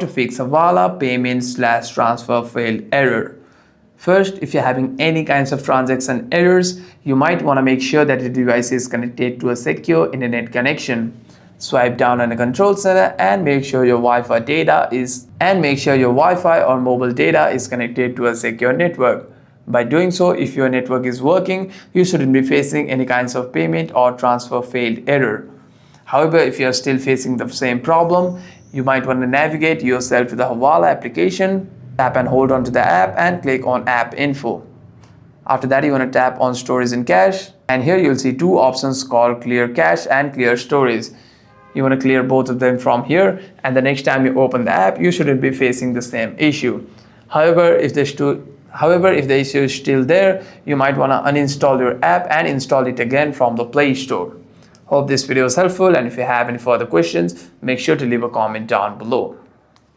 to fix Hawala payment/transfer failed error. First, if you're having any kinds of transaction errors, you might want to make sure that your device is connected to a secure internet connection. Swipe down on the control center and make sure your Wi-Fi or mobile data is connected to a secure network. By doing so, if your network is working, you shouldn't be facing any kinds of payment or transfer failed error. However, if you are still facing the same problem, you might want to navigate yourself to the Hawala application, tap and hold on to the app and click on App Info. After that, you want to tap on Storage and Cache, and here you'll see two options called Clear Cache and Clear Storage. You want to clear both of them from here, and the next time you open the app, you shouldn't be facing the same issue. However, if the issue is still there, you might want to uninstall your app and install it again from the Play Store. Hope this video was helpful, and if you have any further questions, make sure to leave a comment down below.